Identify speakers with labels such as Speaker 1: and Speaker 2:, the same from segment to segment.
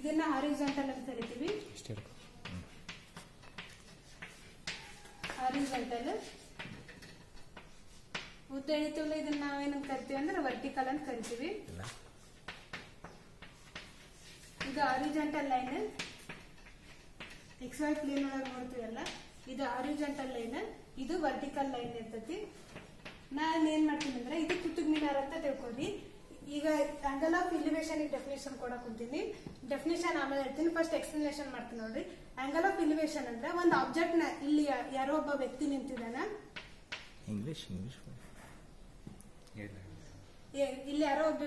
Speaker 1: ಇದನ್ನ ಹಾರಿಜಾಂಟಲ್ ಅಂತ ಕರಿತೀವಿ. ಹಾರಿಜಾಂಟಲ್ ಉದ್ದ ಎಳಿತೀವಲ್ಲ ಇದನ್ನ ನಾವೇನಂತ ಕರಿತೀವಿ ಅಂದ್ರೆ ವರ್ಟಿಕಲ್ ಅಂತ ಕರಿತೀವಿ. ಇದು ಹಾರಿಜಾಂಟಲ್ ಲೈನ್ XY ಪ್ಲೇನ್ ಒಳಗೆ ನೋಡ್ತೀವಲ್ಲ ಇದು ಹಾರಿಜಾಂಟಲ್ ಲೈನ್, ಇದು ವರ್ಟಿಕಲ್ ಲೈನ್ ಇರ್ತೈತಿ. ನಾನು ಏನ್ ಮಾಡ್ತೀನಿ ಅಂದ್ರೆ ಇದು ಕುತುಬ್ ಮಿನಾರ್ ಅಂತ ತಿಳ್ಕೊರಿ. ಈಗ ಆಂಗಲ್ ಆಫ್ ಎಲಿವೇಶನ್ ಡೆಫಿನೇಷನ್ ಕೊಡಕ್ ಕುಂತೀನಿ. ಡೆಫಿನೇಷನ್ ಆಮೇಲೆ ಹೇಳ್ತೀನಿ, ಫಸ್ಟ್ ಎಕ್ಸ್ಪ್ಲನೇಷನ್ ಮಾಡ್ತೀನಿ ನೋಡ್ರಿ. ಆಂಗಲ್ ಆಫ್ ಎಲಿವೇಶನ್ ಅಂದ್ರೆ ಒಂದು ಆಬ್ಜೆಕ್ಟ್ ನ ಇಲ್ಲಿ ಯಾರೋ ಒಬ್ಬ ವ್ಯಕ್ತಿ ನಿಂತಿದ್ದಾನ, ಇಲ್ಲಿ ಯಾರೋ ಒಬ್ಬ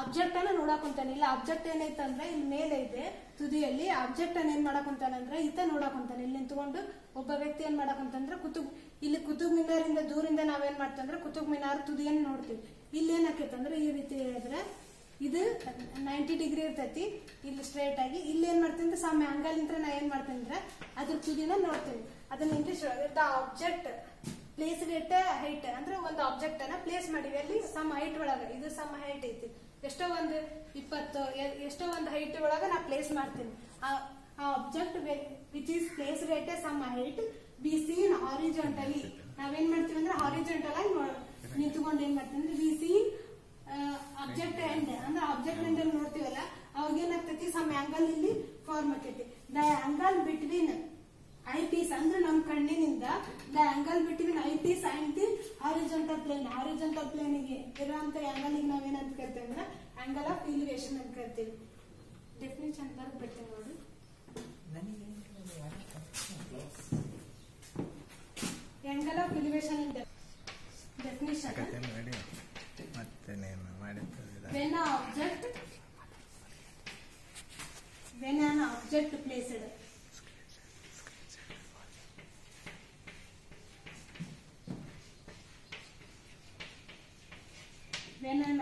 Speaker 1: ಆಬ್ಜೆಕ್ಟ್ ಅನ್ನ ನೋಡಕ್ ಕುಂತಾನೆ. ಇಲ್ಲ ಆಬ್ಜೆಕ್ಟ್ ಏನೈತಂದ್ರೆ ಇಲ್ಲಿ ಮೇಲೆ ಇದೆ ತುದಿಯಲ್ಲಿ, ಆಬ್ಜೆಕ್ಟ್ ಅನ್ನ ಏನ್ ಮಾಡಕ್ ಕುಂತಾನಂದ್ರೆ ಈತ ನೋಡಕ್ ಕುಂತಾನೆ. ಇಲ್ಲಿ ನಿಂತ್ಕೊಂಡು ಒಬ್ಬ ವ್ಯಕ್ತಿ ಏನ್ ಮಾಡಕ್ ಕುಂತಂದ್ರೆ ಇಲ್ಲಿ ಕುತುಬ್ ಮಿನಾರ್ ಇಂದ ದೂರಿಂದ ನಾವೇನ್ ಮಾಡ್ತಂದ್ರೆ ಕುತುಬ್ ಮಿನಾರ್ ತುದಿಯನ್ನು ನೋಡ್ತೀವಿ. ಇಲ್ಲಿ ಏನ್ ಆಕೈತಂದ್ರೆ ಈ ರೀತಿ ಹೇಳಿದ್ರೆ ಇದು 90 ಡಿಗ್ರಿ ಇರ್ತೈತಿ ಇಲ್ಲಿ ಸ್ಟ್ರೇಟ್ ಆಗಿ. ಇಲ್ಲಿ ಏನ್ ಮಾಡ್ತೀನಿ ಸಮ್ ಆಂಗಲ್ ಇಂತ್ರ ನಾ ಏನ್ ಮಾಡ್ತೀನಿ ಅಂದ್ರೆ ಅದ್ರ ತುದಿನ ನೋಡ್ತೀನಿ. ಅದನ್ನ ಇಂಗ್ಲಿಷ್ ಆಬ್ಜೆಕ್ಟ್ ಪ್ಲೇಸ್ ಎಟ್ ಹೈಟ್ ಅಂದ್ರೆ ಒಂದು ಆಬ್ಜೆಕ್ಟ್ ಅನ್ನ ಪ್ಲೇಸ್ ಮಾಡಿವಿ ಅಲ್ಲಿ ಸಮ್ ಹೈಟ್ ಒಳಗ. ಇದು ಸಮ್ ಹೈಟ್ ಐತಿ, ಎಷ್ಟೋ ಒಂದು 20 ಎಷ್ಟೋ ಒಂದು ಹೈಟ್ ಒಳಗ ನಾ ಪ್ಲೇಸ್ ಮಾಡ್ತೀನಿ. ಆ object which is placed at some height be seen horizontally. ನಾವೇನ್ ಮಾಡ್ತೀವಿ ಅಂದ್ರೆ ಹಾರಿಜಾಂಟಲ್ ಆಗಿ ನಿಂತ್ಕೊಂಡು ಏನ್ ಮಾಡ್ತೀವಿ ಅಂದ್ರೆ ವಿ ಸೀನ್ ಆಬ್ಜೆಕ್ಟ್ ಎಂಡ್ ಅಂದ್ರೆ ಆಬ್ಜೆಕ್ಟ್ ಎಂಡ್ ನೋಡ್ತೀವಲ್ಲ ಅವಾಗ ಏನಾಗ್ತೈತಿ ಸಮ್ ಆಂಗಲ್ ಇಲ್ಲಿ ಫಾರ್ಮ್ ಆಕೈತಿ. The angle between eye piece ಅಂದ್ರೆ ನಮ್ ಕಣ್ಣಿನಿಂದ the angle between eye piece and the horizontal plane. Horizontal plane ಗೆ ಇರುವಂತ ಆಂಗಲ್ ಗೆ ನಾವೇನಂತ ಕರಿತೀವಿ ಅಂದ್ರೆ ಆಂಗಲ್ ಆಫ್ ಎಲಿವೇಶನ್ ಅಂತ ಕರಿತೀವಿ. ಡೆಫಿನೇಷನ್ ಬರ್ದು ಬಿಡ್ತೇವೆ ನೋಡಿ. Angle of elevation definition when an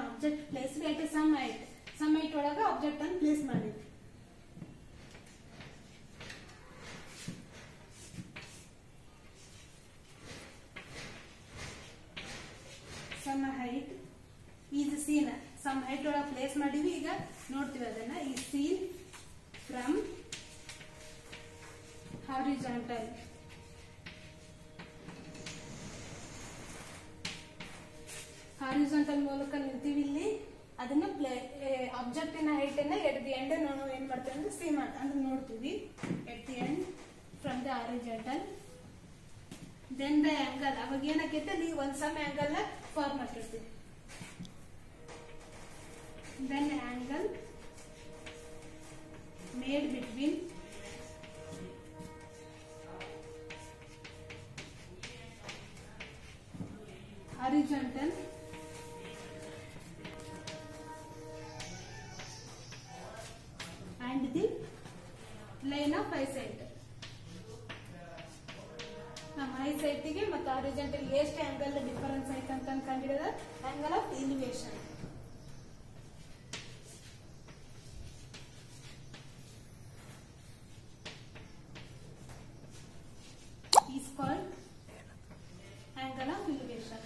Speaker 1: object placed at some height ಒಳಗ ಆಬ್ಜೆಕ್ಟ್ ಅನ್ನು ಪ್ಲೇಸ್ ಮಾಡಿ. Some height is seen, some height ಒಳಗೆ ಪ್ಲೇಸ್ ಮಾಡಿವಿ. ಈಗ ನೋಡ್ತೀವಿ ಅದನ್ನ. ಈ ಸೀನ್ ಫ್ರಮ್ ಹಾರಿಜಾಂಟಲ್. ಹಾರಿಜಾಂಟಲ್ ಮೂಲಕ ನಿಂತೀವಿ ಇಲ್ಲಿ. ಅದನ್ನ ಆಬ್ಜೆಕ್ಟ್ ಇನ ಹೈಟ್ ಅನ್ನ ಎಟ್ ದಿ ಎಂಡ್ ನಾವು ಏನ್ ಮಾಡ್ತೀವಿ ಅಂದ್ರೆ ಸಿ ಅಂದ್ರೆ ನೋಡ್ತೀವಿ. At the end from the horizontal then the angle. ಅವಾಗ ಏನಾಕೈತೆ ಅಲ್ಲಿ ಒಂದ್ ಸಮ್ ಆಂಗಲ್ ನ ಫಾರ್ಮ್ ಆಗಿರ್ತೀವಿ. Then angle made between horizontal and the line of eyesight. ನಮ್ಮ ಐಸೈಟ್ ಗೆ ಮತ್ತು ಹಾರಿಜಾಂಟಲ್ ಎಷ್ಟು ಆಂಗಲ್ ಡಿಫರೆನ್ಸ್ ಐತೆ ಅಂತ ಕಂಡಿಡಿದ angle of elevation. is called angle of elevation.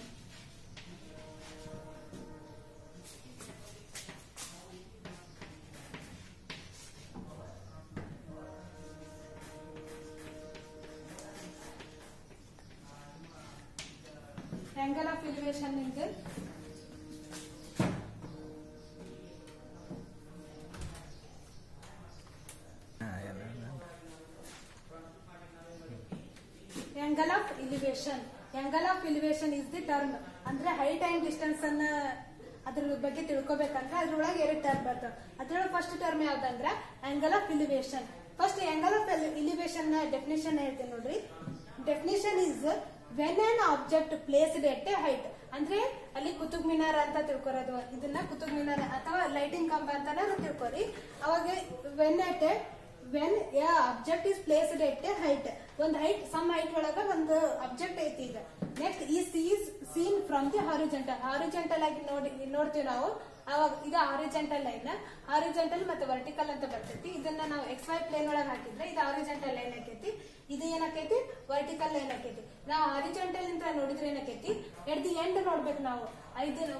Speaker 1: Angle of elevation is angle of elevation. Angle of elevation is the term. ಅಂದ್ರೆ height and distance ಅನ್ನ ಅದ್ರ ಬಗ್ಗೆ ತಿಳ್ಕೊಬೇಕಂದ್ರೆ ಅದ್ರೊಳಗೆ 2 ಟರ್ಮ್ ಬರ್ತವೆ. ಅದ್ರೊಳಗೆ ಫಸ್ಟ್ ಟರ್ಮ್ ಯಾವ್ದಂದ್ರೆ angle of elevation. First angle of elevation ನ ಡೆಫಿನೇಷನ್ ಹೇಳ್ತೀನಿ ನೋಡ್ರಿ. Definition is when an object placed at a height. ಅಂದ್ರೆ ಅಲ್ಲಿ ಕುತುಬ್ ಮಿನಾರ್ ಅಂತ ತಿಳ್ಕೊರೋದು. ಇದನ್ನ ಕುತುಬ್ ಮಿನಾರ್ ಅಥವಾ ಲೈಟಿಂಗ್ ಕಂಬ ಅಂತಾನೆ ತಿಳ್ಕೊರಿ. ಅವಾಗ when object is placed at a height, ಒಂದು ಹೈಟ್ ಸಮ್ ಹೈಟ್ ಒಳಗ ಒಂದು ಆಬ್ಜೆಕ್ಟ್ ಐತಿ. ಈಗ next is seen from the horizontal. Horizontal ಆಗಿ ನೋಡ್ತೀವಿ ನಾವು. ಅವಾಗ ಇದು ಹಾರಿಜಾಂಟಲ್ ಲೈನ್, ಹಾರಿಜಾಂಟಲ್ ಮತ್ತೆ ವರ್ಟಿಕಲ್ ಅಂತ ಬರ್ತೈತಿ. ಇದನ್ನ ನಾವು XY ಪ್ಲೇನ್ ಒಳಗೆ ಹಾಕಿದ್ರೆ ಇದು ಹಾರಿಜಾಂಟಲ್ ಲೈನ್ ಆಕೈತಿ, ಇದು ಏನಾಕೈತಿ ವರ್ಟಿಕಲ್ ಲೈನ್ ಆಕೈತಿ. ನಾವು ಹಾರಿಜಾಂಟಲ್ ಅಂತ ನೋಡಿದ್ರೆ ಏನಾಕೈತಿ ಎಟ್ ದಿ ಎಂಡ್ ನೋಡ್ಬೇಕು. ನಾವು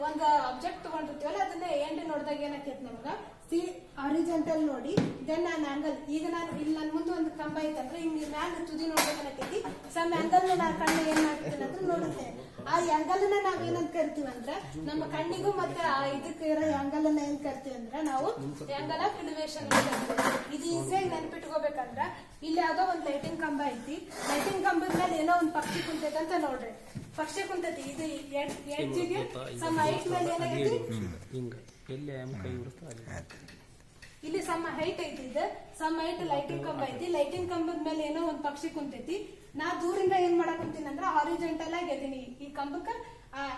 Speaker 1: ಒಂದು ಆಬ್ಜೆಕ್ಟ್ ತಗೊಂಡಿರ್ತೀವಲ್ಲ ಅದನ್ನ ಎಂಡ್ ನೋಡಿದಾಗ ಏನಾಕೈತಿ ನಮಗ ಹಾರಿಜಾಂಟಲ್ ನೋಡಿ ದೆನ್ ನಾನು ಆಂಗಲ್. ಈಗ ನಾನು ಇಲ್ಲಿ ನನ್ನ ಮುಂದೆ ಒಂದು ಕಂಬ ಐತಂದ್ರೆ ಹಿಂಗ್ ಮ್ಯಾಲ ತುದಿ ನೋಡ್ಬೇಕನ್ನಕೈತಿ. ಸಮ್ ಆಂಗಲ್ ನಾನು ಕಣ್ಣು ಏನ್ ಮಾಡ್ತೀನಿ ಅಂದ್ರೆ ನೋಡುತ್ತೇನೆ. ಆ ಆಂಗಲ್ ನಾವ್ ಏನಂತ ಕರಿತೀವಿ ಅಂದ್ರೆ ನಮ್ಮ ಕಣ್ಣಿಗೂ ಮತ್ತೆ ಆ ಇದಕ್ಕೆ ಇರೋ ಆಂಗಲ್ ಅನ್ನ ಏನ್ ಕರಿತೀವಿ ಅಂದ್ರೆ ನಾವು ಆಂಗಲ್ ಆಫ್ ಎಲಿವೇಶನ್ ಅಂತ ಕರಿತೀವಿ. ಇದು ಈಸಿಯಾಗಿ ನೆನ್ಪಿಟ್ಕೋಬೇಕಂದ್ರ ಇಲ್ಲಿ ಯಾವ್ದೋ ಒಂದ್ ಲೈಟಿಂಗ್ ಕಂಬ ಐತಿ, ಲೈಟಿಂಗ್ ಕಂಬದ ಮೇಲೆ ಏನೋ ಒಂದ್ ಪಕ್ಷಿ ಕುಂತೈತೆ ಅಂತ ನೋಡ್ರಿ. ಪಕ್ಷಿ ಕುಂತೈತಿ, ಇದು ಎಡ್ಜಿಗೆ ಸಮ್ ಹೈಟ್ ಮೇಲೆ ಏನಾಗೈತಿ ಇಲ್ಲಿ ಸಮ್ ಹೈಟ್ ಐತಿ, ಇದು ಸಮ್ ಹೈಟ್ ಲೈಟಿಂಗ್ ಕಂಬ ಐತಿ. ಲೈಟಿಂಗ್ ಕಂಬದ ಮೇಲೆ ಏನೋ ಒಂದ್ ಪಕ್ಷಿ ಕುಂತೈತಿ. ನಾ ದೂರಿಂದ ಏನ್ ಮಾಡಕಂತೀನಿ ಅಂದ್ರೆ ಹಾರಿಜಾಂಟಲ್ ಆಗದೀನಿ, ಈ ಕಂಬಕ್ಕ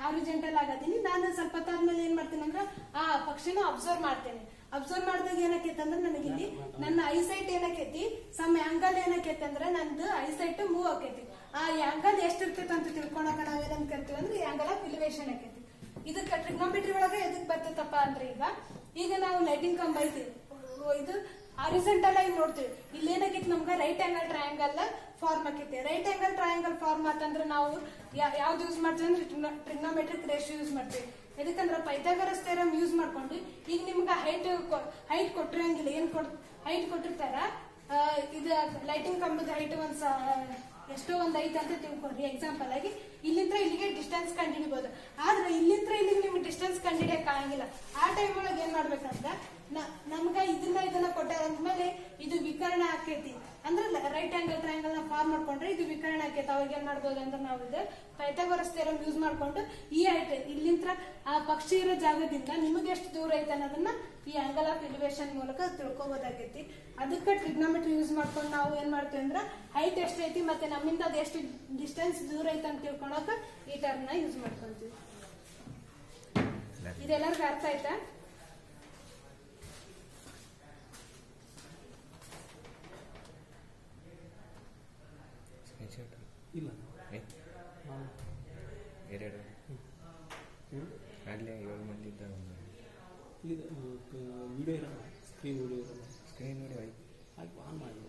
Speaker 1: ಹಾರಿಜಾಂಟಲ್ ಆಗದೀನಿ. ನಾನು ಸ್ವಲ್ಪ ಹೊತ್ತಾದ್ಮೇಲೆ ಏನ್ ಮಾಡ್ತೀನಿ ಅಂದ್ರೆ ಆ ಪಕ್ಷಿನ ಅಬ್ಸರ್ವ್ ಮಾಡ್ತೇನೆ. ಅಬ್ಸರ್ವ್ ಮಾಡಿದಾಗ ಏನಕೈತಿ ಅಂದ್ರೆ ನನಗಿಲ್ಲಿ ನನ್ನ ಐಸೈಟ್ ಏನಕೈತಿ ಸಮ್ ಆಂಗಲ್ ಏನಕೈತಿ ಅಂದ್ರೆ ನಂದು ಐಸೈಟ್ ಮೂವ್ ಆಕೈತಿ. ಆ ಆಂಗಲ್ ಎಷ್ಟಿರ್ತೈತಿ ಅಂತ ತಿಳ್ಕೊಳಕ ನಾವೇನಂತ ಕರಿತೀವಿ ಅಂದ್ರೆ ಆಂಗಲ್ ಆಫ್ ಎಲಿವೇಶನ್ ಆಕೈತಿ. ಇದಕ್ಕೆ ಟ್ರಿಗ್ನೋಮೆಟ್ರಿ ಒಳಗೆ ಎದಕ್ ಬರ್ತೈತಪ್ಪ ಅಂದ್ರೆ ಈಗ ನಾವು ಲೈಟಿಂಗ್ ಕಂಬ ಐತಿ, ಇದು ಹಾರಿಜಾಂಟಲ್ ಆಗಿ ನೋಡ್ತೀವಿ. ಇಲ್ಲಿ ಏನಾಗೈತಿ ನಮ್ಗೆ ರೈಟ್ ಆಂಗಲ್ ಟ್ರಯಾಂಗಲ್ ಫಾರ್ಮ್ ಆಕೈತಿ. ರೈಟ್ ಆಂಗಲ್ ಟ್ರಯಾಂಗಲ್ ಫಾರ್ಮ್ ಆತಂದ್ರೆ ನಾವು ಯಾವ್ದು ಯೂಸ್ ಮಾಡ್ತೀವಿ ಅಂದ್ರೆ ಟ್ರಿಗ್ನೋಮೆಟ್ರಿಕ್ ರೇಷಿಯೋ ಯೂಸ್ ಮಾಡ್ತೀವಿ. ಯಾಕಂದ್ರೆ ಪೈಥಾಗರಸ್ ಥಿಯರಮ್ ಯೂಸ್ ಮಾಡ್ಕೊಂಡು ಈಗ ನಿಮ್ಗೆ ಹೈಟ್ ಕೊಟ್ಟಿರಂಗಿಲ್ಲ, ಏನ್ ಹೈಟ್ ಕೊಟ್ಟಿರ್ತಾರ ಇದು ಲೈಟಿಂಗ್ ಕಂಬದ ಹೈಟ್ ಎಷ್ಟೋ ಒಂದ್ ಐತೆ ಅಂತ ತಿಳ್ಕೊಡ್ರಿ. ಎಕ್ಸಾಂಪಲ್ ಆಗಿ ಇಲ್ಲಿಂದ ಇಲ್ಲಿಗೆ ಡಿಸ್ಟೆನ್ಸ್ ಕಂಡುಹಿಡಿಬಹುದು. ಆದ್ರೆ ಇಲ್ಲಿಂದ ಇಲ್ಲಿಗೆ ನಿಮ್ಗೆ ಡಿಸ್ಟೆನ್ಸ್ ಕಂಡುಹಿಡಿಯಕ್ ಆಗಂಗಿಲ್ಲ. ಆ ಟೈಮ್ ಒಳಗೆ ಏನ್ ಮಾಡ್ಬೇಕಂದ್ರ ನಮ್ಗ ಇದನ್ನ ಕೊಟ್ಟಾದ್ಮೇಲೆ ಇದು ವಿಕರ್ಣ ಆಕೈತಿ ಅಂದ್ರೆ ರೈಟ್ ಆಂಗಲ್ ಟ್ರಯಾಂಗಲ್ ನ ಫಾರ್ಮ್ ಮಾಡ್ಕೊಂಡ್ರೆ ಇದು ವಿಕರ್ಣ ಆಕೈತಿ. ಅವಾಗ ಏನ್ ಮಾಡ್ಬೋದು ಅಂದ್ರೆ ನಾವು ಇದು ಪೈಥಾಗರಸ್ ಥಿಯರಮ್ ಯೂಸ್ ಮಾಡ್ಕೊಂಡು ಈ ಹೈಟ್ ಇಲ್ಲಿಂದ ಆ ಪಕ್ಷಿ ಇರೋ ಜಾಗದಿಂದ ನಿಮಗೆ ಎಷ್ಟು ದೂರ ಐತೆ ಅನ್ನೋದನ್ನ ಈ ಆಂಗಲ್ ಆಫ್ ಎಲಿವೇಶನ್ ಮೂಲಕ ತಿಳ್ಕೊಬೋದಾಗೈತಿ. ಅದಕ್ಕೆ ಟ್ರಿಗ್ನೋಮೆಟ್ರಿ ಯೂಸ್ ಮಾಡ್ಕೊಂಡು ನಾವು ಏನ್ ಮಾಡ್ತೀವಿ ಅಂದ್ರೆ ಹೈಟ್ ಎಷ್ಟೈತಿ ಮತ್ತೆ ನಮ್ಮಿಂದ ಅದು ಎಷ್ಟು ಡಿಸ್ಟೆನ್ಸ್ ದೂರ ಐತೆ ಅಂತ ತಿಳ್ಕೊಳಕ ಈ ಟರ್ಮ್ ನ ಯೂಸ್ ಮಾಡ್ಕೊಂತೀವಿ. ಇದೆಲ್ಲರಿಗೂ ಅರ್ಥ ಆಯ್ತಾ?
Speaker 2: ಇಲ್ಲ
Speaker 3: ಎರಡು ಆಗಲೇ 7 ಮಂದಿ ಇದ್ದಾಗ
Speaker 2: ಇದು ವಿಡಿಯೋ ಇರೋಲ್ಲ, ಸ್ಕ್ರೀನ್
Speaker 3: ವಿಡಿಯೋ ಐತಿ
Speaker 2: ಆಯ್ತು ಆನ್ ಮಾಡಿ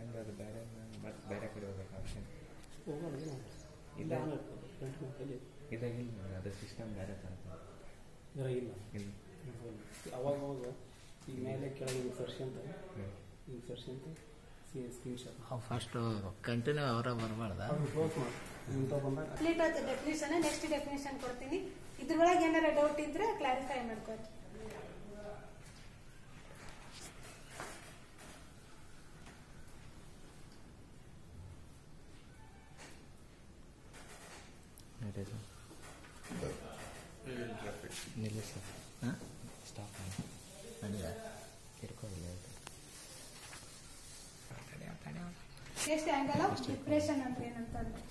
Speaker 3: ಅಂದ್ರೆ ಅದು ಬೇರೆ ಮತ್ತೆ ಬೇರೆ ಕಡೆ ಹೋಗ್ಬೇಕು ಆಪ್ಷನ್
Speaker 2: ಹೋಗೋಣ
Speaker 3: ಇದಾಗಿಲ್ಲ ಅದು ಸಿಸ್ಟಮ್ ಬೇರೆ ಥರ
Speaker 2: ಇಲ್ಲ ಅವಾಗ ಈಗ ಮೇಲೆ ಕೆಳಗೆ ಇನ್ಸರ್ಷನ್ ಸ್ಕ್ರೀನ್ಶಾಟ್
Speaker 4: ಫಸ್ಟ್ ಕಂಟಿನ್ಯೂ ಅವರ ಬರಬಾರ್ದ
Speaker 1: ಕಂಪ್ಲೀಟ್ ಆದ ಡೆಫಿನಿಷನ್. ನೆಕ್ಸ್ಟ್ ಡೆಫಿನಿಷನ್ ಕೊಡ್ತೀನಿ. ಇದ್ರೊಳಗೆ ಏನಾರ ಡೌಟ್ ಇದ್ರೆ ಕ್ಲಾರಿಫೈ ಮಾಡ್ಕೊಳ್ಳಿ.
Speaker 3: ನಿಲ್ಲಿಸ ಸ್ಟಾಪ್
Speaker 4: ನಡೆಯ
Speaker 3: ತಿರ್ಕೋಲ್ಲ
Speaker 1: ನೆಕ್ಸ್ಟ್ ಆಂಗಲ್ ಆಫ್ ಡಿಪ್ರೆಷನ್ ಅಂದ್ರೆ ಏನಂತಂದ್ರೆ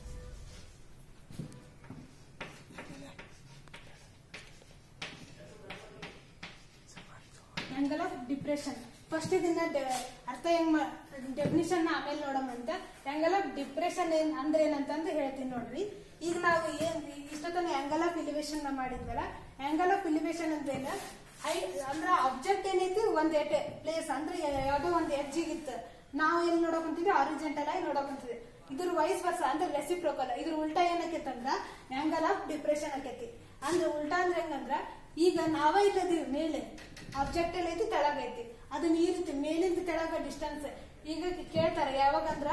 Speaker 1: ಆಂಗಲ್ ಆಫ್ ಡಿಪ್ರೆಷನ್ ಫಸ್ಟ್ ಇದನ್ನ ಅರ್ಥ ಹೆಂಗ್ ಡೆಫಿನಿಷನ್ ಆಮೇಲೆ ನೋಡೋಮಂತ. ಆಂಗಲ್ ಆಫ್ ಡಿಪ್ರೆಷನ್ ಅಂದ್ರೆ ಏನಂತಂದು ಹೇಳ್ತೀನಿ ನೋಡ್ರಿ. ಈಗ ನಾವು ಇಷ್ಟೊತ್ತನ ಆಂಗಲ್ ಆಫ್ ಎಲಿವೇಶನ್ ಮಾಡಿದ್ವಲ್ಲ, ಆಂಗಲ್ ಆಫ್ ಎಲಿವೇಶನ್ ಅಂದ್ರೆ ಏನ ಅಂದ್ರ ಆಬ್ಜೆಕ್ಟ್ ಏನೈತಿ ಒಂದ್ ಪ್ಲೇಸ್ ಅಂದ್ರೆ ಯಾವ್ದೋ ಒಂದ್ ಎಡ್ಜಿಗಿತ್ತು, ನಾವು ಎಲ್ಲಿ ನೋಡಕೊಂತೀವಿ ಹಾರಿಜಾಂಟಲ್ ಆಗಿ ನೋಡಕೊಂತೀವಿ. ಇದ್ರ ವೈಸ್ ವರ್ಸ ಅಂದ್ರೆ ರೆಸಿಪ್ರೋಕಲ್. ಇದ್ರ ಉಲ್ಟಾ ಏನಕೈತಂದ್ರ ಆಂಗಲ್ ಆಫ್ ಡಿಪ್ರೆಷನ್ ಆಕೈತಿ. ಅಂದ್ರೆ ಉಲ್ಟಾ ಅಂದ್ರೆ ಹೆಂಗಂದ್ರ ಈಗ ನಾವ ಇಲ್ಲದೀವಿ ಮೇಲೆ, ಆಬ್ಜೆಕ್ಟ್ ಎಲ್ಲ ಐತಿ ತೆಳಗೈತಿ, ಅದನ್ನ ಈ ರೀತಿ ಮೇಲಿಂದ ತೆಳಗ ಡಿಸ್ಟೆನ್ಸ್. ಈಗ ಕೇಳ್ತಾರೆ ಯಾವಾಗಂದ್ರ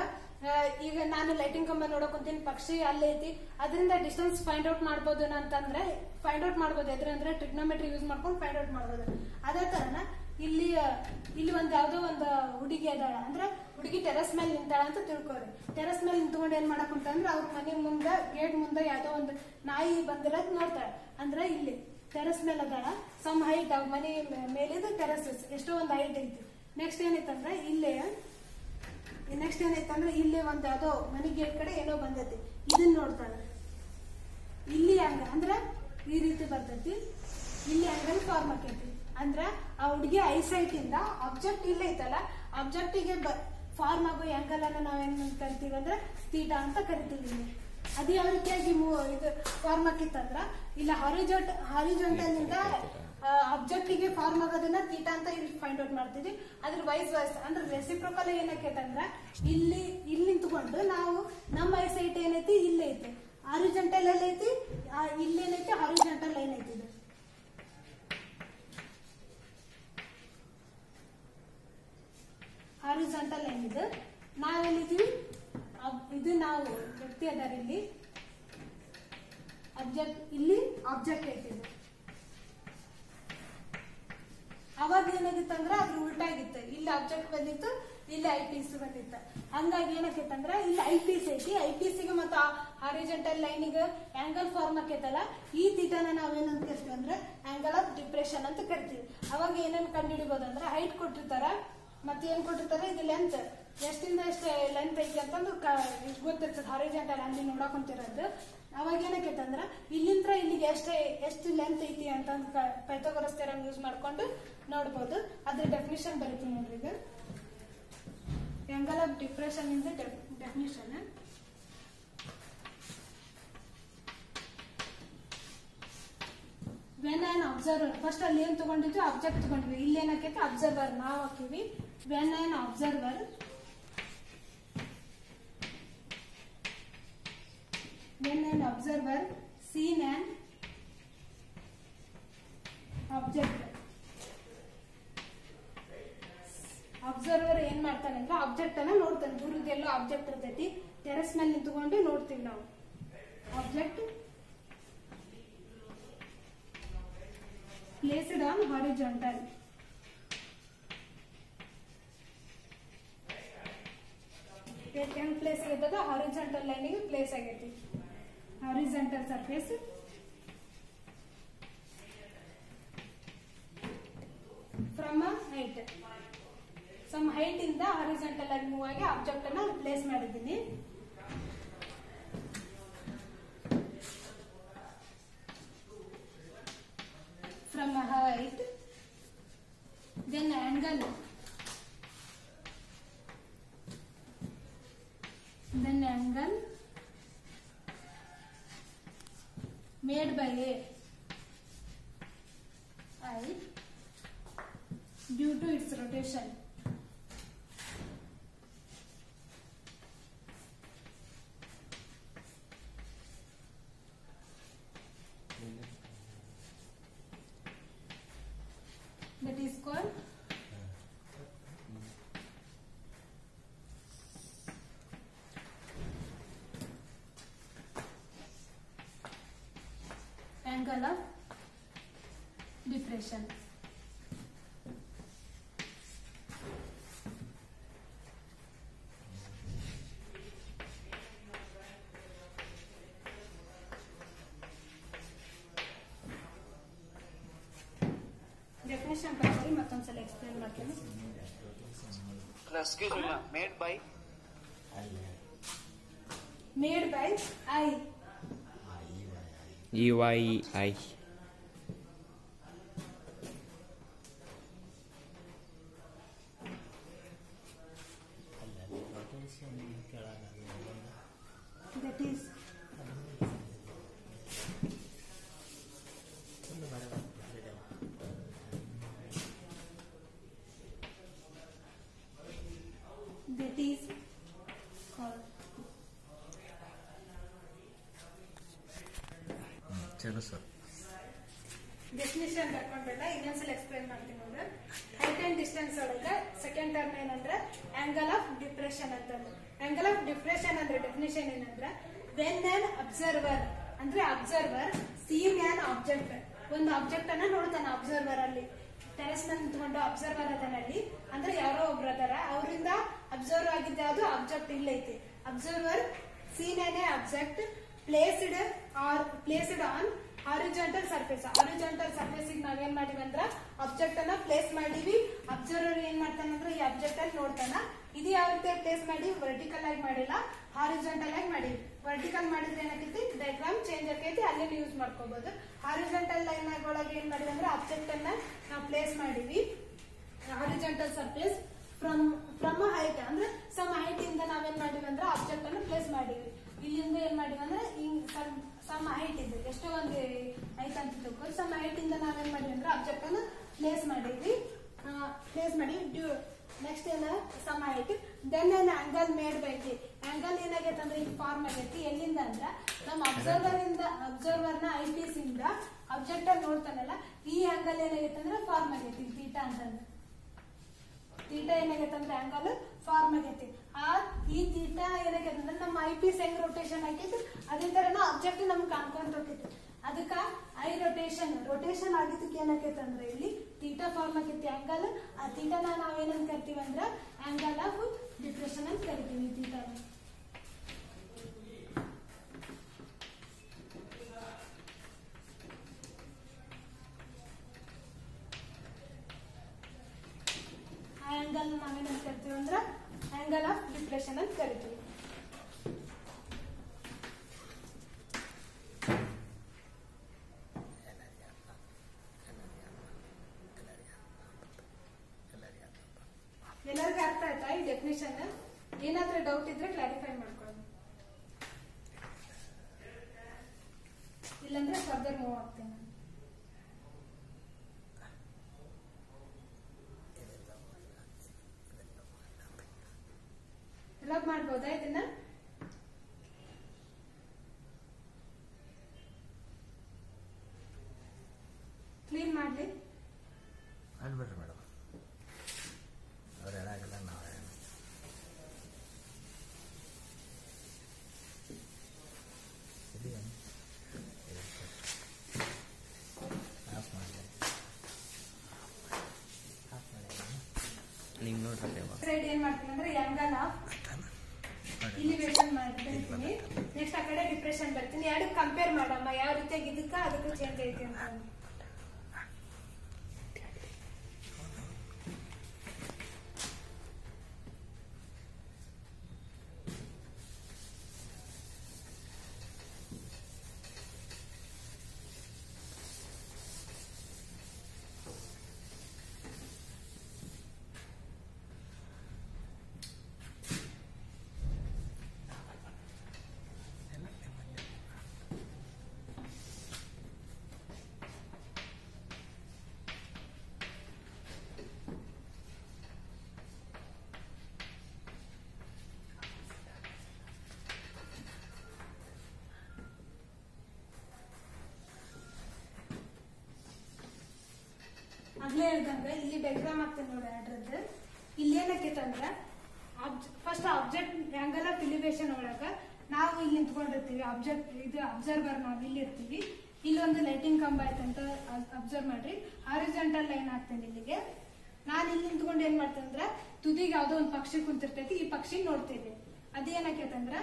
Speaker 1: ಈಗ ನಾನು ಲೈಟಿಂಗ್ ಕಂಬ ನೋಡಕೊಂತೀನಿ, ಪಕ್ಷಿ ಅಲ್ಲೈತಿ, ಅದರಿಂದ ಡಿಸ್ಟೆನ್ಸ್ ಫೈಂಡ್ ಔಟ್ ಮಾಡ್ಬೋದು ಅಂತಂದ್ರೆ ಫೈಂಡ್ ಔಟ್ ಮಾಡ್ಬೋದು. ಎದ್ರಂದ್ರೆ ಟ್ರಿಗ್ನೋಮೆಟ್ರಿ ಯೂಸ್ ಮಾಡ್ಕೊಂಡು ಫೈಂಡ್ ಔಟ್ ಮಾಡ್ಬೋದು. ಅದೇ ತರನ ಇಲ್ಲಿ ಒಂದ್ ಯಾವ್ದೋ ಒಂದು ಹುಡುಗಿ ಅದಾಳ ಅಂದ್ರೆ ಹುಡುಗಿ ಟೆರಸ್ ಮೇಲೆ ನಿಂತಾಳ ಅಂತ ತಿಳ್ಕೊರಿ. ಟೆರಸ್ ಮೇಲೆ ನಿಂತ್ಕೊಂಡು ಏನ್ ಮಾಡಕ್ ಅಂದ್ರೆ ಅವ್ರ ಮನೆ ಮುಂದೆ ಗೇಟ್ ಮುಂದೆ ಯಾವ್ದೋ ಒಂದು ನಾಯಿ ಬಂದಿರೋದ್ ನೋಡ್ತಾಳೆ. ಅಂದ್ರೆ ಇಲ್ಲಿ ಟೆರಸ್ ಮೇಲೆ ಅದಾಳ, ಸಮ್ ಹೈಟ್ ಅವ್ರ ಮನೆ ಮೇಲಿದ ಟೆರಸ್ ಎಷ್ಟೋ ಒಂದು ಹೈಟ್ ಐತಿ. ನೆಕ್ಸ್ಟ್ ಏನೈತಂದ್ರೆ ಇಲ್ಲಿ ಒಂದ್ ಯಾವ್ದೋ ಮನೆ ಗೇಟ್ ಕಡೆ ಏನೋ ಬಂದೈತಿ, ಇದನ್ನ ನೋಡ್ತಾಳೆ. ಇಲ್ಲಿ ಅಂದ್ರ ಈ ರೀತಿ ಬರ್ತೈತಿ, ಇಲ್ಲಿ ಆಂಗಲ್ ಫಾರ್ಮ್ ಆಕೈತಿ. ಅಂದ್ರ ಆ ಹುಡುಗಿ ಐಸೈಟ್ ಇಂದ ಆಬ್ಜೆಕ್ಟ್ ಇಲ್ಲ ಐತಲ್ಲ, ಆಬ್ಜೆಕ್ಟಿಗೆ ಫಾರ್ಮ್ ಆಗೋ ಆಂಗಲ್ ಅನ್ನ ನಾವೇನ್ ಕರಿತೀವಿ ಅಂದ್ರೆ ಥೀಟಾ ಅಂತ ಕರಿತೀವಿ. ಅದು ಯಾವ ರೀತಿಯಾಗಿ ಇದು ಫಾರ್ಮ್ ಆಕಿತ್ತಂದ್ರ ಇಲ್ಲ ಹಾರಿಜಾಂಟಲ್ ಇಂದ ಆಬ್ಜೆಕ್ಟ್ ಗೆ ಫಾರ್ಮ್ ಆಗೋದನ್ನ ಥೀಟಾ ಅಂತ ಇಲ್ಲಿ ಫೈಂಡ್ ಔಟ್ ಮಾಡ್ತೀವಿ. ಅದ್ರ ವೈಸ್ ಅಂದ್ರೆ ರೆಸಿಪ್ರೋಕಲ್ ಏನಕ್ಕೈತಂದ್ರ ಇಲ್ಲಿ ನಿಂತ್ಕೊಂಡು ನಾವು ನಮ್ಮ ಐಸೈಟ್ ಏನೈತಿ ಇಲ್ಲಿ ಐತಿ, ಹಾರಿಜಾಂಟಲ್ ಎಲ್ಲೈತಿ, ಇಲ್ಲೇನೈತಿ ಹಾರಿಜಾಂಟಲ್ ಲೈನ್ ಐತಿ. ಇದು ಹಾರಿಜಾಂಟಲ್ ಲೈನ್. ಇದು ನಾವೆಲ್ಲಿದ್ದೀವಿ, ಇದು ನಾವು ವ್ಯಕ್ತಿ ಅದಾರ ಇಲ್ಲಿ, ಆಬ್ಜೆಕ್ಟ್ ಇಲ್ಲಿ ಆಬ್ಜೆಕ್ಟ್ ಐತಿ. ಇದು ಅವಾಗ ಏನಾಗಿತ್ತಂದ್ರ ಅದ್ರ ಉಲ್ಟಾಗಿತ್ತು, ಇಲ್ಲಿ ಆಬ್ಜೆಕ್ಟ್ ಬಂದಿತ್ತು, ಇಲ್ಲಿ ಐ ಪೀಸ್ ಬಂದಿತ್ತು. ಹಂಗಾಗಿ ಏನಾಕೈತಂದ್ರ ಇಲ್ಲಿ ಐ ಪೀಸ್ ಐತಿ, ಐ ಪೀಸಿಗೆ ಮತ್ತ ಹಾರಿಜಾಂಟಲ್ ಲೈನಿಗೆ ಆಂಗಲ್ ಫಾರ್ಮ್ ಆಕೈತಲ್ಲ, ಈ ಥೀಟಾನ ನಾವೇನಂತ ಕರಿತೀವಿ ಅಂದ್ರೆ ಆಂಗಲ್ ಆಫ್ ಡಿಪ್ರೆಷನ್ ಅಂತ ಕರಿತೀವಿ. ಅವಾಗ ಏನೇನ್ ಕಂಡು ಹಿಡಿಬೋದಂದ್ರ ಹೈಟ್ ಕೊಟ್ಟಿರ್ತಾರ, ಮತ್ತೆ ಏನ್ ಕೊಟ್ಟಿರ್ತಾರೆ ಇದು ಲೆಂತ್, ಎಷ್ಟಿಂದ ಎಷ್ಟು ಲೆಂತ್ ಐತಿ ಅಂತಂದು ಗೊತ್ತಿರ್ತದೆ ಹಾರಿಜಾಂಟಲ್ ಅಲ್ಲಿ ನೋಡಕೊಂತಿರೋದು. ಅವಾಗ ಏನಕ್ಕೈತಂದ್ರ ಇಲ್ಲಿಂದ ಇಲ್ಲಿಗೆ ಎಷ್ಟು ಲೆಂತ್ ಐತಿ ಅಂತಂದು ಪೈಥಾಗೊರಸ್ ಥಿಯರಂ ಯೂಸ್ ಮಾಡ್ಕೊಂಡು ನೋಡ್ಬೋದು. ಅದ್ರ ಡೆಫಿನಿಷನ್ ಬರೀತೀನಿ ನೋಡ್ರಿ. ಈಗ ಆಂಗಲ್ ಆಫ್ ಡಿಪ್ರೆಷನ್ ಇಂದ definition. When on observer, first ಅಲ್ಲಿ ಏನ್ ತಗೊಂಡಿದ್ವಿ ಆಬ್ಜೆಕ್ಟ್ ತಗೊಂಡ್ವಿ, ಇಲ್ಲಿ ಏನಾಕೈತಿ ಅಬ್ಸರ್ವರ್ ನಾವು ಹಾಕಿವಿ. When on observer seen an object. Observer ಏನ್ ಮಾಡ್ತಾನೆ ಅಂದ್ರೆ ಆಬ್ಜೆಕ್ಟ್ ಅನ್ನ ನೋಡ್ತಾನೆ, ದೂರದೆಲ್ಲೋ ಆಬ್ಜೆಕ್ಟ್ ಇರ್ತೈತಿ, ಟೆರೆಸ್ ಮೇಲೆ ನಿಂತ್ಕೊಂಡು ನೋಡ್ತೀವಿ ನಾವು. Object placed on horizontal. ಹೆಂಗ್ ಪ್ಲೇಸ್ ಆಗೈತದ ಹಾರಿಜಾಂಟಲ್ ಲೈನಿಗೆ ಪ್ಲೇಸ್ ಆಗೈತಿ. Horizontal surface from height, some height ಇಂದ ಹಾರಿಜಾಂಟಲ್ ಆಗಿ ಮೂವ್ ಆಗಿ ಆಬ್ಜೆಕ್ಟ್ ಅನ್ನ ಪ್ಲೇಸ್ ಮಾಡಿದ್ದೀನಿ. From height, then angle, made by I due to its rotation. That is called angle of depression. Definition ಪ್ರಕಾರ ಮತ್ತೊಂದ್ಸಲ explain ಮಾಡ್ತೀನಿ.
Speaker 5: Excuse me, made by I.
Speaker 3: EYI.
Speaker 1: That is called
Speaker 4: ಚಲೋ sir.
Speaker 1: Definition ಬರ್ಕೊಂಡ್ರಲ್ಲ, ಇನ್ನೊಂದ್ಸಲ explain ಮಾಡ್ತೀನಿ ನೋಡ್ರಿ. Height and distance ಒಳಗ second term ಏನಂದ್ರೆ angle of depression ಅಂತಂದ್ರೆ. Angle of depression ಅಂದ್ರೆ ಡೆಫಿನಿಷನ್ ಏನಂದ್ರೆ ವೆನ್ ಆನ್ ಅಬ್ಸರ್ವರ್ ಅಂದ್ರೆ ಅಬ್ಸರ್ವರ್ ಸೀನ್ ಆನ್ ಆಬ್ಜೆಕ್ಟ್, ಒಂದು ಆಬ್ಜೆಕ್ಟ್ ಅನ್ನ ನೋಡ್ತಾನೆ ಅಬ್ಸರ್ವರ್ ಅಲ್ಲಿ. ಟೆರೆಸ್ ನಲ್ಲಿ ನಿಂತ್ಕೊಂಡು ಅಬ್ಸರ್ವರ್ ಅದನಲ್ಲಿ ಅಂದ್ರೆ ಯಾರೋ ಒಬ್ರು ಅದಾರ, ಅವರಿಂದ ಅಬ್ಸರ್ವ್ ಆಗಿದ್ದ ಯಾವ್ದು ಆಬ್ಜೆಕ್ಟ್ ಇಲ್ಲೈತಿ. Observer seen on a object placed on horizontal surface. Horizontal surface ನಾವೇನ್ ಮಾಡಿವಿ ಅಂದ್ರ ಆಬ್ಜೆಕ್ಟ್ ಅನ್ನ ಪ್ಲೇಸ್ ಮಾಡಿವಿ. ಅಬ್ಸರ್ವರ್ ಏನ್ ಮಾಡ್ತಾನಂದ್ರ ಈ ಆಬ್ಜೆಕ್ಟ್ ಅಲ್ಲಿ ನೋಡ್ತಾನ. ಇದು ಯಾವ ರೀತಿ ಪ್ಲೇಸ್ ಮಾಡಿ ವರ್ಟಿಕಲ್ ಆಗಿ ಮಾಡಿಲ್ಲ, ಹಾರಿಜಾಂಟಲ್ ಆಗಿ ಮಾಡಿವಿ. ವರ್ಟಿಕಲ್ ಮಾಡಿದ್ರೆ ಏನಾಕೈತಿ ಡಯಾಗ್ರಾಮ್ ಚೇಂಜ್ ಆಕೈತಿ, ಅಲ್ಲಿ ಯೂಸ್ ಮಾಡ್ಕೋಬಹುದು. ಹಾರಿಜಾಂಟಲ್ ಲೈನ್ ಒಳಗೆ ಏನ್ ಮಾಡಿವಿ ಅಂದ್ರೆ ಆಬ್ಜೆಕ್ಟ್ ಅನ್ನ ನಾವು ಪ್ಲೇಸ್ ಮಾಡಿವಿ. ಹಾರಿಜಾಂಟಲ್ ಸರ್ಫೇಸ್ ಫ್ರಮ್ ಹೈಟ್ ಅಂದ್ರೆ ಸಮ್ ಹೈಟ್ ಇಂದ ನಾವೇನ್ ಮಾಡಿವಿ ಅಂದ್ರೆ ಆಬ್ಜೆಕ್ಟ್ ಅನ್ನು ಪ್ಲೇಸ್ ಮಾಡಿವಿ. ಇಲ್ಲಿಂದ ಏನ್ ಮಾಡಿವಿ ಅಂದ್ರೆ ಹಿಂಗ್ ಸಮ್ ಹೈಟ್ ಇದೆ, ಎಷ್ಟೋ ಒಂದು ಐತಂತ ತಿಳ್ಕೊಂಡು ಸಮ್ ಹೈಟ್ ಇಂದ ನಾವೇನ್ ಮಾಡಿವಿ ಅಂದ್ರೆ ಆಬ್ಜೆಕ್ಟ್ ಅನ್ನ ಪ್ಲೇಸ್ ಮಾಡಿದ್ವಿ. ನೆಕ್ಸ್ಟ್ ಏನ ಸಮ್ ಹೈಟ್ ದೆನ್ ಏನ್ ಆಂಗಲ್ ಮೇಡ್ ಬೈತಿ. ಆಂಗಲ್ ಏನಾಗೈತೆ ಅಂದ್ರೆ ಈಗ ಫಾರ್ಮ್ ಆಗೈತಿ ಎಲ್ಲಿಂದ ಅಂದ್ರ ನಮ್ಮ ಅಬ್ಸರ್ವರ್ನ ಐ ಪೀಸ್ ಇಂದ ಆಬ್ಜೆಕ್ಟ್ ಅಲ್ಲಿ ನೋಡ್ತಾನಲ್ಲ ಈ ಆಂಗಲ್ ಏನಾಗೈತೆ ಅಂದ್ರೆ ಫಾರ್ಮ್ ಆಗೈತಿ ಥೀಟಾ ಅಂತಂದ್ರೆ. ಥೀಟಾ ಏನಾಗೈತೆ ಅಂದ್ರೆ ಆಂಗಲ್ ಫಾರ್ಮ್ ಆಗೈತಿ. ಈ ಥೀಟಾ ಏನಾಗೈತೆ ಅಂದ್ರೆ ನಮ್ಮ ಐ ಪೀಸ್ ಹೆಂಗ್ ರೊಟೇಷನ್ ಆಗೈತಿ ಅದೇ ತರನ ಆಬ್ಜೆಕ್ಟ್ ನಮ್ಗೆ ಕಾಣ್ಕೊಂತ ಹೋಗೈತಿ. ಅದಕ್ಕ ಐ ರೊಟೇಷನ್ ಆಗಿದ್ದಕ್ಕೆ ಏನಾಗೈತೆ ಅಂದ್ರೆ ಇಲ್ಲಿ ಥೀಟಾ ಫಾರ್ಮ್ ಆಗೈತಿ ಆಂಗಲ್. ಆ ಥೀಟಾನ ನಾವೇನಂತ ಕರಿತೀವಿ ಅಂದ್ರೆ ಆಂಗಲ್ ಆಫ್ ಡಿಪ್ರೆಷನ್ ಅಂತ ಕರಿತೀವಿ ಥೀಟಾನ. ಆಂಗಲ್ ನಾವೇನಂತ ಕರಿತೀವಿ ಅಂದ್ರೆ ಆಂಗಲ್ ಆಫ್ ಡಿಪ್ರೆಷನ್ ಅಂತ ಕರಿತೀವಿ. ಎಲ್ಲರಿಗೂ ಅರ್ಥ ಆಯ್ತಾ ಈ ಡೆಫಿನಿಷನ್? ಏನಾದ್ರೂ ಡೌಟ್ ಇದ್ರೆ ಕ್ಲಾರಿಫೈ ಮಾಡ್ಕೊಳ್ಳಿ, ಇಲ್ಲಾಂದ್ರೆ ಫರ್ದರ್ ಮೂವ್ ಆಗ್ತೇನೆ. ಲಾಗ್ ಮಾಡ್ಬೋದಾ ಇದನ್ನ? ಕ್ಲೀನ್ ಮಾಡ್ಲಿ
Speaker 4: ಮಾಡ್ಬಿಡ್ರಿ ಮೇಡಮ್, ಅವ್ರು ಹೇಳಾಗಲ್ಲ ನಾವು ಹೇಳ. ಆಫ್ ಮಾಡಿ ನಿಂಗೆ ನೋಡ್ರಿ
Speaker 1: ಸೈಡ್ ಏನ್ ಮಾಡ್ತೀನಿ ಅಂದ್ರೆ ಆಂಗಲ್ ಆಫ್ ಇಲಿವೇಶನ್ ಮಾಡ್ತೀನಿ. ನೆಕ್ಸ್ಟ್ ಆ ಕಡೆ ಡಿಪ್ರೆಷನ್ ಬರ್ತೀನಿ. ಎರಡು ಕಂಪೇರ್ ಮಾಡಮ್ಮ ಯಾವ ರೀತಿಯಾಗಿ ಇದಕ್ಕ ಅದಕ್ಕೂ ಚೇಂಜ್ ಐತಿ ಅಂತ. ಆಗ್ಲೇ ಹೇಳ್ದಂಗ ಇಲ್ಲಿ ಡಯಾಗ್ರಾಮ್ ಆಗ್ತದೆ ನೋಡಿ ಅದ್ರದ್ದು. ಇಲ್ಲಿ ಏನಕ್ಕೈತೆ ಅಂದ್ರ first object angle of elevation ಒಳಗ ನಾವು ಇಲ್ಲಿ ನಿಂತ್ಕೊಂಡಿರ್ತೀವಿ. ಅಬ್ಸರ್ವರ್ ನಾವು ಇಲ್ಲಿ ಇರ್ತೀವಿ. ಇಲ್ಲೊಂದು ಲೈಟಿಂಗ್ ಕಂಬ ಐತಂತ ಅಬ್ಸರ್ವ್ ಮಾಡ್ರಿ. ಹಾರಿಜಾಂಟಲ್ ಲೈನ್ ಹಾಕ್ತೇನೆ ಇಲ್ಲಿಗೆ. ನಾನು ಇಲ್ಲಿ ನಿಂತ್ಕೊಂಡು ಏನ್ ಮಾಡ್ತೇನೆ ಅಂದ್ರ ತುದಿಗೆ ಯಾವ್ದೋ ಒಂದು ಪಕ್ಷಿ ಕುಂತಿರ್ತೈತಿ, ಈ ಪಕ್ಷಿ ನೋಡ್ತೇವೆ. ಅದೇನಕ್ಕೈತಂದ್ರ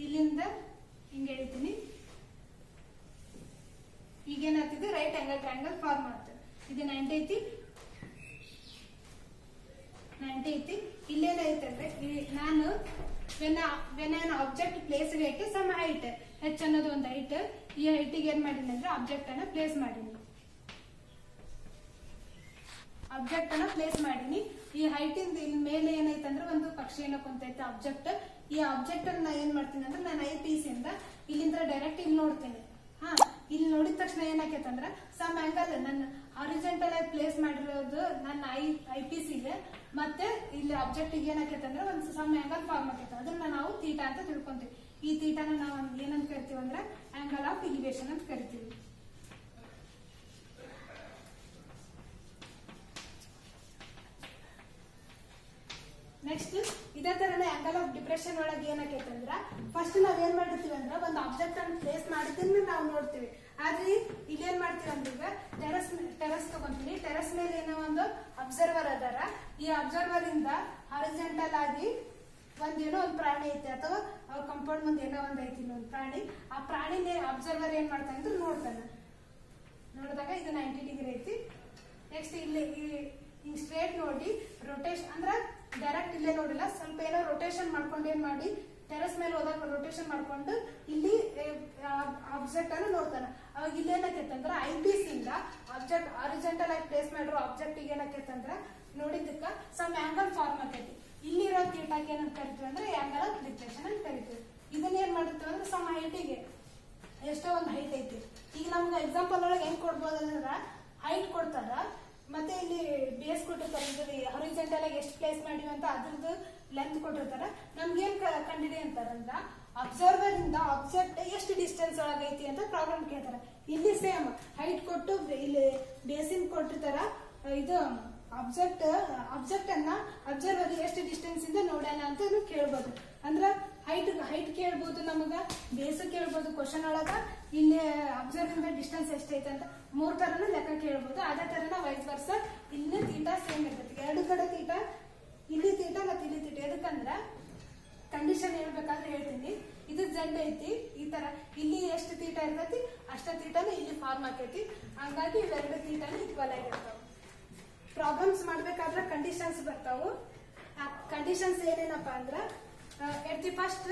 Speaker 1: ಇಲ್ಲಿಂದ ಹಿಂಗೆ ಹೇಳ್ತೀನಿ. ಈಗೇನಾಗ್ತಿದೆ ರೈಟ್ ಆಂಗಲ್ ಟ್ರಯಾಂಗಲ್ ಫಾರ್ಮ್ ಆಗ್ತದೆ. ಇದು 90 ಐತಿ. ಇಲ್ಲೇನೈತೆ ಅಂದ್ರೆ ನಾನು ವೆನ್ ಆನ್ ಆಬ್ಜೆಕ್ಟ್ ಪ್ಲೇಸ್ ಗೆ ಸಮ್ ಹೈಟ್, ಹೆಚ್ ಅನ್ನೋದು ಒಂದು ಹೈಟ್. ಈ ಹೈಟಿಗೆ ಏನ್ ಮಾಡೀನಿ ಅಂದ್ರೆ ಆಬ್ಜೆಕ್ಟ್ ಅನ್ನ ಪ್ಲೇಸ್ ಮಾಡೀನಿ. ಈ ಹೈಟ್ ಇಂದ ಇಲ್ಲಿ ಮೇಲೆ ಏನೈತೆ ಅಂದ್ರೆ ಒಂದು ಪಕ್ಷಿ ಏನೋ ಕುಂತೈತೆ ಆಬ್ಜೆಕ್ಟ್. ಈ ಆಬ್ಜೆಕ್ಟ್ ಅನ್ನ ಏನ್ ಮಾಡ್ತೀನಿ ಅಂದ್ರೆ ನಾನು ಐ ಪೀಸ್ ಇಂದ ಇಲ್ಲಿಂದ ಡೈರೆಕ್ಟ್ ಇಲ್ಲಿ ನೋಡ್ತೇನೆ. ಇಲ್ಲಿ ನೋಡಿದ ತಕ್ಷಣ ಏನಾಕೈತೆ ಅಂದ್ರೆ ಸಮ್ ಆಂಗಲ್ ನನ್ನ ಹಾರಿಜಾಂಟಲ್ ಆಗಿ ಪ್ಲೇಸ್ ಮಾಡಿರೋದು ನನ್ನ ಐ ಪೀಸ್ ಇದೆ. ಮತ್ತೆ ಇಲ್ಲಿ ಆಬ್ಜೆಕ್ಟ್ ಏನಾಕೈತೆ ಅಂದ್ರೆ ಒಂದು ಸಮ್ ಆಂಗಲ್ ಫಾರ್ಮ್ ಆಗೈತೆ. ಅದನ್ನ ನಾವು ಥೀಟಾ ಅಂತ ತಿಳ್ಕೊಂತೀವಿ. ಈ ಥೀಟಾನ ನಾವು ಏನಂತ ಕರಿತೀವಿ ಅಂದ್ರೆ ಆಂಗಲ್ ಆಫ್ ಎಲಿವೇಶನ್ ಅಂತ ಕರಿತೀವಿ. ನೆಕ್ಸ್ಟ್ ಇದೇ ತರನೇ ಆಂಗಲ್ ಆಫ್ ಡಿಪ್ರೆಷನ್ ಒಳಗೆ ಏನಾಕೈತೆ ಅಂದ್ರ ಫಸ್ಟ್ ನಾವ್ ಏನ್ ಮಾಡಿರ್ತೀವಿ ಅಂದ್ರ ಒಂದು ಆಬ್ಜೆಕ್ಟ್ ಅನ್ನು ಪ್ಲೇಸ್ ಮಾಡಿದ್ರೆ ನಾವು ನೋಡ್ತೀವಿ. ಆದ್ರೆ ಇಲ್ಲಿ ಏನ್ ಮಾಡ್ತೀವಿ ಅಂದ್ರೆ ಈಗ ಟೆರಸ್ ತಗೊಂತೀವಿ. ಟೆರಸ್ ಮೇಲೆ ಏನೋ ಒಂದು ಅಬ್ಸರ್ವರ್ ಅದಾರ. ಈ ಅಬ್ಸರ್ವರ್ ಇಂದ ಹಾರಿಜಾಂಟಲ್ ಆಗಿ ಒಂದೇನೋ ಒಂದು ಪ್ರಾಣಿ ಐತೆ ಅಥವಾ ಅವ್ರ ಕಂಪೌಂಡ್ ಮುಂದೆ ಏನೋ ಒಂದ್ ಐತಿ ಒಂದು ಪ್ರಾಣಿ. ಆ ಪ್ರಾಣಿನೇ ಅಬ್ಸರ್ವರ್ ಏನ್ ಮಾಡ್ತಾನೆ ಅಂದ್ರೆ ನೋಡ್ತಾನೆ. ನೋಡಿದಾಗ ಇದು 90 ಡಿಗ್ರಿ ಐತಿ. ನೆಕ್ಸ್ಟ್ ಇಲ್ಲಿ ಹಿಂಗ್ ಸ್ಟ್ರೇಟ್ ನೋಡಿ ರೊಟೇಷನ್ ಅಂದ್ರ ಡೈರೆಕ್ಟ್ ಇಲ್ಲೇ ನೋಡಿಲ್ಲ, ಸ್ವಲ್ಪ ಏನೋ ರೊಟೇಷನ್ ಮಾಡ್ಕೊಂಡು ಏನ್ ಮಾಡಿ ಟೆರಸ್ ಮೇಲೆ ಹೋದಾಗ ರೊಟೇಷನ್ ಮಾಡ್ಕೊಂಡು ಇಲ್ಲಿ ಆಬ್ಜೆಕ್ಟ್ ಅನ್ನು ನೋಡ್ತಾನೆ. ಅವಾಗ ಇಲ್ಲಿ ಏನಾಕೈತೆ ಅಂದ್ರೆ ಐ ಪೀಸ್ ಇಂದ ಆಬ್ಜೆಕ್ಟ್ ಹಾರಿಜಾಂಟಲ್ ಆಗಿ ಪ್ಲೇಸ್ ಮಾಡಿರೋ ಆಬ್ಜೆಕ್ಟ್ ಏನಾಕೈತೆ ಅಂದ್ರೆ ನೋಡಿದ್ದಕ್ಕ ಸಮ್ ಆಂಗಲ್ ಫಾರ್ಮ್ ಆಕೈತಿ. ಇಲ್ಲಿರೋ ಥೀಟಾಕ್ಕೆ ಏನಂತ ಕರಿತೀವಿ ಅಂದ್ರೆ ಆಂಗಲ್ ಆಫ್ ಡಿಪ್ರೆಷನ್ ಅಂತ ಕರಿತೀವಿ. ಇದನ್ನ ಏನ್ ಮಾಡಿರ್ತೀವಿ ಅಂದ್ರೆ ಸಮ್ ಹೈಟಿಗೆ ಎಷ್ಟೋ ಒಂದು ಹೈಟ್ ಐತಿ. ಈಗ ನಮ್ಗೆ ಎಕ್ಸಾಂಪಲ್ ಒಳಗೆ ಹೆಂಗ್ ಕೊಡ್ಬೋದು ಅಂದ್ರೆ ಹೈಟ್ ಕೊಡ್ತಾರ, ಮತ್ತೆ ಇಲ್ಲಿ ಬೇಸ್ ಕೊಟ್ಟಿರ್ತಾರೆ, ಹಾರಿಜಾಂಟಲ್ ಆಗಿ ಎಷ್ಟು ಪ್ಲೇಸ್ ಮಾಡಿವಿ ಅಂತ ಅದ್ರದ್ದು ಲೆಂತ್ ಕೊಟ್ಟಿರ್ತಾರ. ನಮ್ಗೇನ್ ಕಂಡಿಡಿ ಅಂತಾರಂದ್ರ ಅಬ್ಸರ್ವರ್ ಇಂದ ಆಬ್ಜೆಕ್ಟ್ ಎಷ್ಟು ಡಿಸ್ಟೆನ್ಸ್ ಒಳಗೈತಿ ಅಂತ ಪ್ರಾಬ್ಲಮ್ ಕೇಳ್ತಾರ. ಇಲ್ಲಿ ಸೇಮ್ ಹೈಟ್ ಕೊಟ್ಟು ಇಲ್ಲಿ ಬೇಸಿನ್ ಕೊಟ್ಟಿರ್ತಾರ. ಇದು ಆಬ್ಜೆಕ್ಟ್ ಅನ್ನ ಅಬ್ಸರ್ವರ್ ಎಷ್ಟು ಡಿಸ್ಟೆನ್ಸ್ ಇಂದ ನೋಡೋಣ ಅಂತ ಕೇಳ್ಬೋದು. ಅಂದ್ರ ಹೈಟ್ ಕೇಳ್ಬೋದು, ನಮಗ ಬೇಸ್ ಕೇಳ್ಬೋದು ಕ್ವಶನ್ ಒಳಗ. ಇಲ್ಲಿ ಅಬ್ಸರ್ವ್ ಇಂದ ಡಿಸ್ಟೆನ್ಸ್ ಎಷ್ಟೈತೆ ಅಂತ 3 ತರನ ಲೆಕ್ಕ ಕೇಳ್ಬೋದು. ಅದೇ ತರನ ವೈಸ್ ವರ್ಸ ಇಲ್ಲಿ ತೀಟಾ ಸೇಮ್ ಇರ್ತೈತಿ. ಎರಡು ಕಡೆ ತೀಟಾ, ಇಲ್ಲಿ ತೀಟಾ ಮತ್ತೆ ಇಲ್ಲಿ ತೀಟಾ. ಎದಕ್ಕಂದ್ರ ಕಂಡೀಷನ್ ಹೇಳ್ಬೇಕಾದ್ರೆ ಹೇಳ್ತೀನಿ. ಇದು ಜಡ್ ಐತಿ, ಈ ತರ ಇಲ್ಲಿ ಎಷ್ಟು ತೀಟಾ ಇರ್ತೈತಿ ಅಷ್ಟ ತೀಟಾನು ಇಲ್ಲಿ ಫಾರ್ಮ್ ಆಕೈತಿ. ಹಂಗಾಗಿ ಇವೆರಡು ತೀಟಾನು ಈಕ್ವಲ್ ಆಗಿರ್ತಾವ. ಪ್ರಾಬ್ಲಮ್ಸ್ ಮಾಡ್ಬೇಕಾದ್ರೆ ಕಂಡೀಷನ್ಸ್ ಬರ್ತಾವು. ಕಂಡೀಷನ್ಸ್ ಏನೇನಪ್ಪ ಅಂದ್ರ ಎಟ್ ದಿ ಫಸ್ಟ್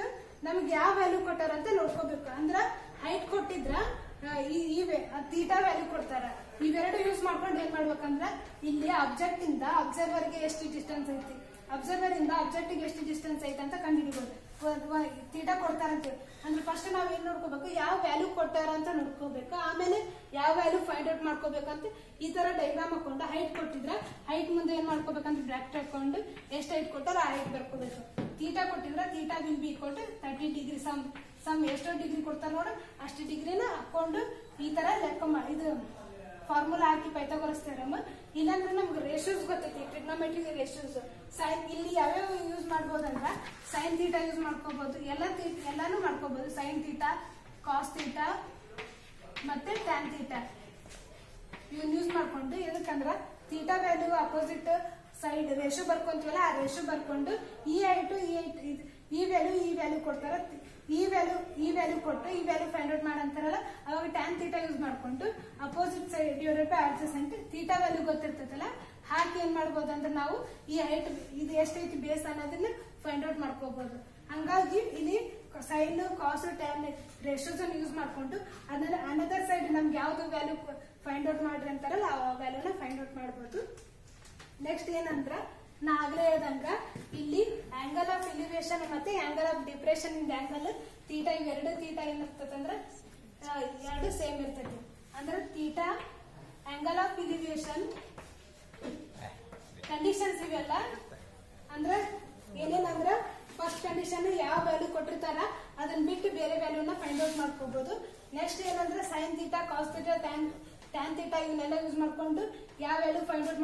Speaker 1: ನಮ್ಗೆ ಯಾವ ವ್ಯಾಲ್ಯೂ ಕೊಟ್ಟಾರ ಅಂತ ನೋಡ್ಕೋಬೇಕು. ಅಂದ್ರ ಹೈಟ್ ಕೊಟ್ಟಿದ್ರ ತೀಟಾ ವ್ಯಾಲ್ಯೂ ಕೊಡ್ತಾರ. ಇವೆರಡು ಯೂಸ್ ಮಾಡ್ಕೊಂಡು ಏನ್ ಮಾಡ್ಬೇಕಂದ್ರ ಇಲ್ಲಿ ಆಬ್ಜೆಕ್ಟ್ ಇಂದ ಅಬ್ಸರ್ವರ್ ಗೆ ಎಷ್ಟು ಡಿಸ್ಟೆನ್ಸ್ ಐತಿ, ಅಬ್ಸರ್ವರ್ ಇಂದ ಆಬ್ಜೆಕ್ಟ್ ಗೆ ಎಷ್ಟು ಡಿಸ್ಟೆನ್ಸ್ ಐತೆ ಅಂತ ಕಂಡುಹಿಡಿಬಹುದು. ತೀಟಾ ಕೊಡ್ತಾರಂತ ಅಂದ್ರೆ ಫಸ್ಟ್ ನಾವ್ ಏನ್ ನೋಡ್ಕೋಬೇಕು, ಯಾವ ವ್ಯಾಲ್ಯೂ ಕೊಟ್ಟಾರ ಅಂತ ನೋಡ್ಕೋಬೇಕು. ಆಮೇಲೆ ಯಾವ ವ್ಯಾಲ್ಯೂ ಫೈಂಡ್ ಔಟ್ ಮಾಡ್ಕೋಬೇಕಂತ ಈ ತರ ಡೈಗ್ರಾಮ್ ಹಾಕೊಂಡು ಹೈಟ್ ಕೊಟ್ಟಿದ್ರ ಹೈಟ್ ಮುಂದೆ ಏನ್ ಮಾಡ್ಕೋಬೇಕಂತ ಬ್ರಾಕೆಟ್ ಹಾಕೊಂಡು ಎಷ್ಟು ಹೈಟ್ ಕೊಟ್ಟಾರ ಆ ಹೈಟ್ ಬರ್ಕೋಬೇಕು. ತೀಟಾ ಕೊಟ್ಟಿದ್ರ theta will be equal to 30 degree. Some ಎಷ್ಟೋ ಡಿಗ್ರಿ ಕೊಡ್ತಾರ ನೋಡ ಅಷ್ಟು ಡಿಗ್ರಿನ ಹಾಕೊಂಡು ಈ ತರ ಲೆಕ್ಕ ಮಾಡಿ ಇದು ಫಾರ್ಮುಲಾ ಹಾಕಿ ಪೈಥಾಗೋರಸ್ ಥಿಯರಮ್. ಇಲ್ಲಾಂದ್ರೆ ನಮ್ಗೆ ರೇಷಿಯೋಸ್ ಗೊತ್ತೈತಿ, ಟ್ರಿಗ್ನೋಮೆಟ್ರಿಕ್ ರೇಷಿಯೋಸ್. ಸೈನ್ ಇಲ್ಲಿ ಯಾವ್ಯಾವ ಯೂಸ್ ಮಾಡ್ಬೋದಂದ್ರ ಸೈನ್ ಥೀಟಾ ಯೂಸ್ ಮಾಡ್ಕೋಬಹುದು, ಎಲ್ಲಾನು ಮಾಡ್ಕೋಬಹುದು. ಸೈನ್ ಥೀಟಾ, ಕಾಸ್ ಥೀಟಾ ಮತ್ತೆ ಟ್ಯಾನ್ ಥೀಟಾ ಇವನ್ ಯೂಸ್ ಮಾಡ್ಕೊಂಡು, ಎದಕ್ಕಂದ್ರ theta value opposite side ratio ಬರ್ಕೊಂತೀವಲ್ಲ ಆ ರೇಷಿಯೋ ಬರ್ಕೊಂಡು ಈ ಹೈಟು ಈ ವ್ಯಾಲ್ಯೂ ಕೊಡ್ತಾರ. ಈ ವ್ಯಾಲ್ಯೂ ಕೊಟ್ಟು ಈ ವ್ಯಾಲ್ಯೂ ಫೈಂಡ್ ಔಟ್ ಮಾಡಂತಾರಲ್ಲ ಅವಾಗ ಟ್ಯಾನ್ ಥೀಟಾ ಯೂಸ್ ಮಾಡ್ಕೊಂಡು opposite side divided by adjacent theta value ಗೊತ್ತಿರ್ತೈತಲ್ಲ ಹಾಕಿ ಏನ್ ಮಾಡ್ಬೋದು ಅಂದ್ರೆ ನಾವು ಈ ಹೈಟ್ ಇದು ಎಷ್ಟೈತಿ ಬೇಸ್ ಅನ್ನೋದನ್ನ ಫೈಂಡ್ ಔಟ್ ಮಾಡ್ಕೋಬಹುದು. ಹಂಗಾಗಿ ಇಲ್ಲಿ ಸೈನ್ ಕಾಸ್ ಟ್ಯಾನ್ ರೇಷಿಯೋಸ್ ಅನ್ನು ಯೂಸ್ ಮಾಡ್ಕೊಂಡು ಅದನ್ನ ಅನದರ್ ಸೈಡ್ ನಮ್ಗೆ ಯಾವ್ದು ವ್ಯಾಲ್ಯೂ ಫೈಂಡ್ ಔಟ್ ಮಾಡ್ರಿ ಅಂತಾರಲ್ಲ ಆ ವ್ಯಾಲ್ಯೂನ ಫೈಂಡ್ ಔಟ್ ಮಾಡ್ಬೋದು. ನೆಕ್ಸ್ಟ್ ಏನಂದ್ರ ನಾ ಆಗ್ಲೇ ಹೇಳ್ದಂಗ ಇಲ್ಲಿ ಆಂಗಲ್ ಆಫ್ ಎಲಿವೇಶನ್ ಮತ್ತೆ ಆಂಗಲ್ ಆಫ್ ಡಿಪ್ರೆಷನ್ ಇಂದ ಆಂಗಲ್ ತೀಟಾ ಇವೆರಡು ತೀಟಾ ಏನಿರ್ತದಂದ್ರ ಎರಡು ಸೇಮ್ ಇರ್ತೈತಿ. ಅಂದ್ರೆ theta angle of elevation conditions ಇವೆಲ್ಲ ಅಂದ್ರೆ ಏನೇನಂದ್ರ ಫಸ್ಟ್ ಕಂಡೀಷನ್ ಯಾವ ವ್ಯಾಲ್ಯೂ ಕೊಟ್ಟಿರ್ತಾರ ಅದನ್ನ ಬಿಟ್ಟು ಬೇರೆ ವ್ಯಾಲ್ಯೂನ ಫೈಂಡ್ ಔಟ್ ಮಾಡ್ಕೋಬಹುದು. ನೆಕ್ಸ್ಟ್ ಏನಂದ್ರೆ sine theta, cos theta, tan theta ಇವನ್ನೆಲ್ಲ ಯೂಸ್ ಮಾಡ್ಕೊಂಡು ಯಾವ ವ್ಯಾಲ್ಯೂ ಫೈಂಡ್ ಔಟ್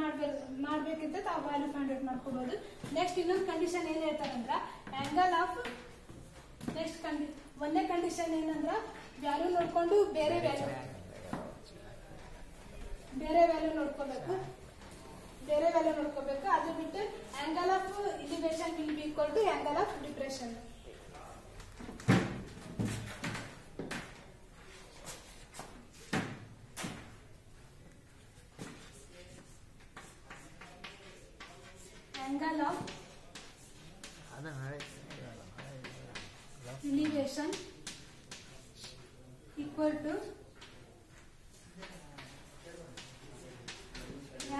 Speaker 1: ಮಾಡ್ಬೇಕಿಂತ ಆ ವ್ಯಾಲ್ಯೂ ಫೈಂಡ್ ಔಟ್ ಮಾಡ್ಕೋಬಹುದು. ನೆಕ್ಸ್ಟ್ ಇನ್ನೊಂದು ಕಂಡೀಷನ್ ಏನ್ ಹೇಳ್ತಾರಂದ್ರ ಆಂಗಲ್ ಆಫ್ ಒಂದೇ ಕಂಡೀಷನ್ ಏನಂದ್ರ ವ್ಯಾಲ್ಯೂ ನೋಡ್ಕೊಂಡು ಬೇರೆ ವ್ಯಾಲ್ಯೂ ನೋಡ್ಕೋಬೇಕು. ಅದು ಬಿಟ್ಟು angle of elevation will be equal to angle of depression. Angle of elevation equal to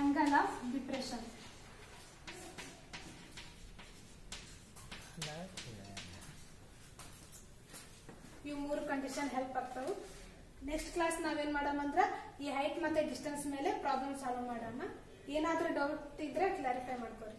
Speaker 1: angle of depression. ಇವು ಮೂರು ಕಂಡೀಷನ್ ಹೆಲ್ಪ್ ಆಗ್ತಾವು. ನೆಕ್ಸ್ಟ್ ಕ್ಲಾಸ್ ನಾವೇನ್ ಮಾಡಮಂದ್ರ ಈ ಹೈಟ್ ಮತ್ತೆ ಡಿಸ್ಟೆನ್ಸ್ ಮೇಲೆ ಪ್ರಾಬ್ಲಮ್ ಸಾಲ್ವ್ ಮಾಡಮ್ಮ. ಏನಾದ್ರೂ ಡೌಟ್ ಇದ್ರೆ ಕ್ಲಾರಿಫೈ ಮಾಡ್ಕೊರಿ.